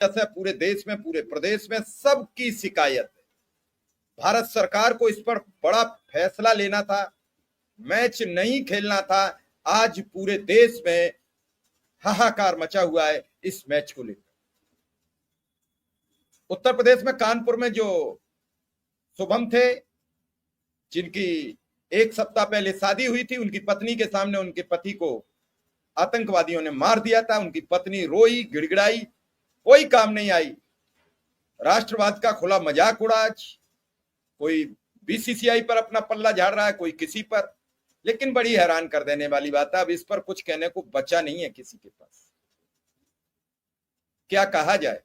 जैसे पूरे देश में, पूरे प्रदेश में सबकी शिकायत है। भारत सरकार को इस पर बड़ा फैसला लेना था, मैच नहीं खेलना था। आज पूरे देश में हाहाकार मचा हुआ है इस मैच को लेकर। उत्तर प्रदेश में कानपुर में जो शुभम थे, जिनकी एक सप्ताह पहले शादी हुई थी, उनकी पत्नी के सामने उनके पति को आतंकवादियों ने मार दिया था। उनकी पत्नी रोई, गिड़गिड़ाई, कोई काम नहीं आई। राष्ट्रवाद का खुला मजाक उड़ा। कोई बीसीसीआई पर अपना पल्ला झाड़ रहा है, कोई किसी पर। लेकिन बड़ी हैरान कर देने वाली बात है, अब इस पर कुछ कहने को बचा नहीं है किसी के पास। क्या कहा जाए,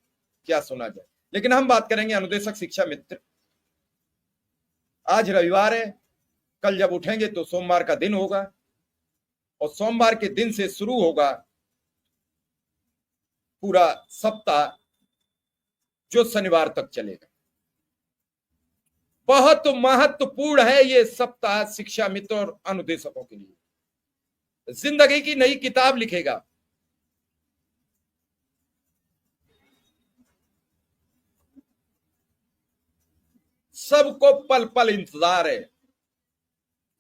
क्या सुना जाए। लेकिन हम बात करेंगे अनुदेशक शिक्षा मित्र। आज रविवार है, कल जब उठेंगे तो सोमवार का दिन होगा, और सोमवार के दिन से शुरू होगा पूरा सप्ताह जो शनिवार तक चलेगा। बहुत महत्वपूर्ण है ये सप्ताह शिक्षा मित्र और अनुदेशकों के लिए। जिंदगी की नई किताब लिखेगा। सबको पल पल इंतजार है,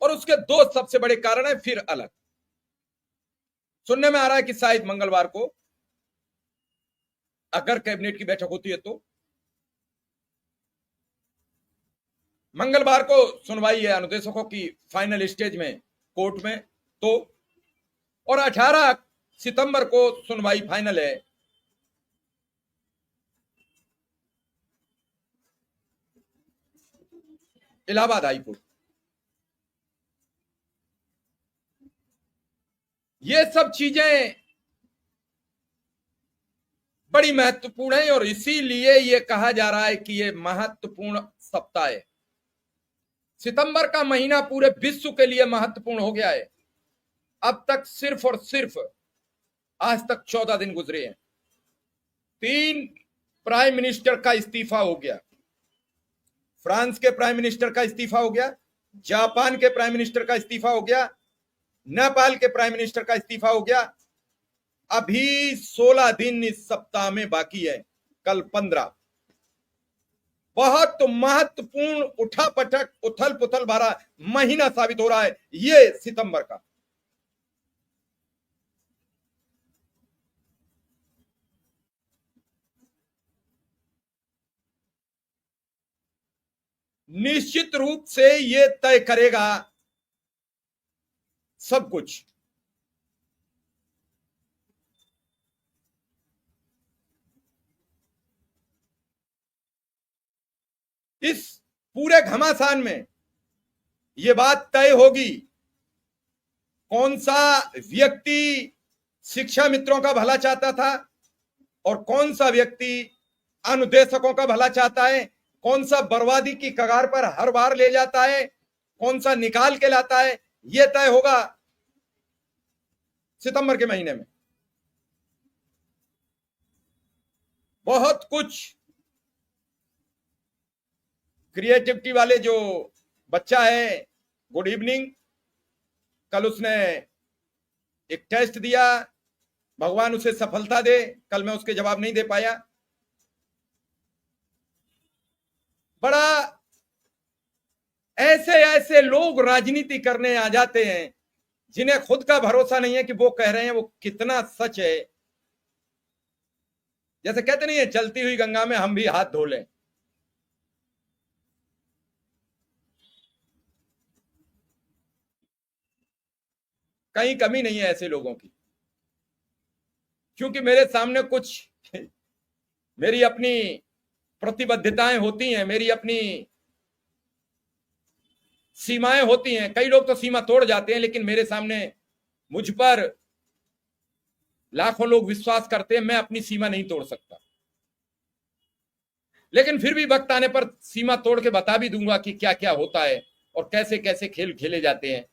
और उसके दो सबसे बड़े कारण है फिर अलग। सुनने में आ रहा है कि शायद मंगलवार को अगर कैबिनेट की बैठक होती है तो मंगलवार को सुनवाई है अनुदेशकों की फाइनल स्टेज में कोर्ट में, तो और 18 सितंबर को सुनवाई फाइनल है इलाहाबाद हाई कोर्ट। ये सब चीजें बड़ी महत्वपूर्ण है, और इसीलिए ये कहा जा रहा है कि ये महत्वपूर्ण सप्ताह है। सितंबर का महीना पूरे विश्व के लिए महत्वपूर्ण हो गया है। अब तक सिर्फ और सिर्फ आज तक 14 दिन गुजरे हैं। 3 प्राइम मिनिस्टर का इस्तीफा हो गया। फ्रांस के प्राइम मिनिस्टर का इस्तीफा हो गया, जापान के प्राइम मिनिस्टर का इस्तीफा हो गया, नेपाल के प्राइम मिनिस्टर का इस्तीफा हो गया। अभी 16 दिन इस सप्ताह में बाकी है, कल 15। बहुत महत्वपूर्ण उठापटक, उथल पुथल भरा महीना साबित हो रहा है ये सितंबर का। निश्चित रूप से ये तय करेगा सब कुछ। इस पूरे घमासान में यह बात तय होगी कौन सा व्यक्ति शिक्षा मित्रों का भला चाहता था और कौन सा व्यक्ति अनुदेशकों का भला चाहता है, कौन सा बर्बादी की कगार पर हर बार ले जाता है, कौन सा निकाल के लाता है। यह तय होगा सितंबर के महीने में। बहुत कुछ क्रिएटिविटी वाले जो बच्चा है, गुड इवनिंग, कल उसने एक टेस्ट दिया, भगवान उसे सफलता दे। कल मैं उसके जवाब नहीं दे पाया। बड़ा ऐसे ऐसे लोग राजनीति करने आ जाते हैं जिन्हें खुद का भरोसा नहीं है कि वो कह रहे हैं वो कितना सच है। जैसे कहते नहीं है, चलती हुई गंगा में हम भी हाथ धो लें। कहीं कमी नहीं है ऐसे लोगों की, क्योंकि मेरे सामने कुछ मेरी अपनी प्रतिबद्धताएं होती हैं, मेरी अपनी सीमाएं होती हैं। कई लोग तो सीमा तोड़ जाते हैं, लेकिन मेरे सामने मुझ पर लाखों लोग विश्वास करते हैं, मैं अपनी सीमा नहीं तोड़ सकता। लेकिन फिर भी वक्त आने पर सीमा तोड़ के बता भी दूंगा कि क्या क्या होता है और कैसे कैसे खेल खेले जाते हैं।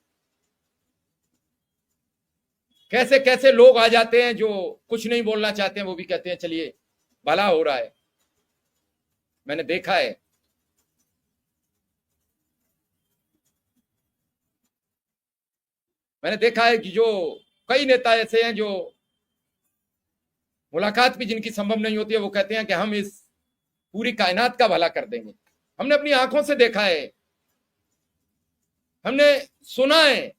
कैसे कैसे लोग आ जाते हैं जो कुछ नहीं बोलना चाहते हैं, वो भी कहते हैं चलिए भला हो रहा है। मैंने देखा है। मैंने देखा है कि जो कई नेता ऐसे हैं जो मुलाकात भी जिनकी संभव नहीं होती है, वो कहते हैं कि हम इस पूरी कायनात का भला कर देंगे। हमने अपनी आंखों से देखा है, हमने सुना है।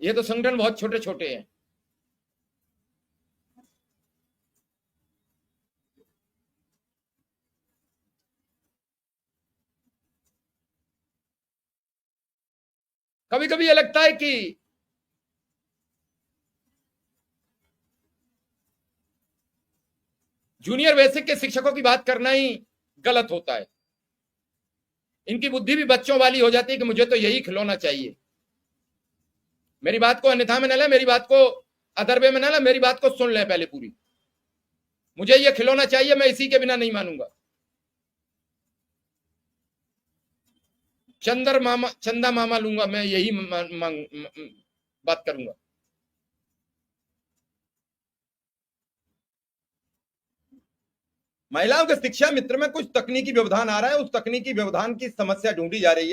ये तो संगठन बहुत छोटे छोटे हैं। कभी कभी ये लगता है कि जूनियर बेसिक के शिक्षकों की बात करना ही गलत होता है। इनकी बुद्धि भी बच्चों वाली हो जाती है कि मुझे तो यही खिलौना चाहिए। मेरी बात को अन्यथा में न ले, मेरी बात को अदर वे में न ले, मेरी बात को सुन ले पहले पूरी। मुझे ये खिलौना चाहिए, मैं इसी के बिना नहीं मानूंगा। चंदा मामा लूंगा, मैं यही बात करूंगा। महिलाओं के शिक्षा मित्र में कुछ तकनीकी व्यवधान आ रहा है, उस तकनीकी व्यवधान की समस्या ढूंढी जा रही है।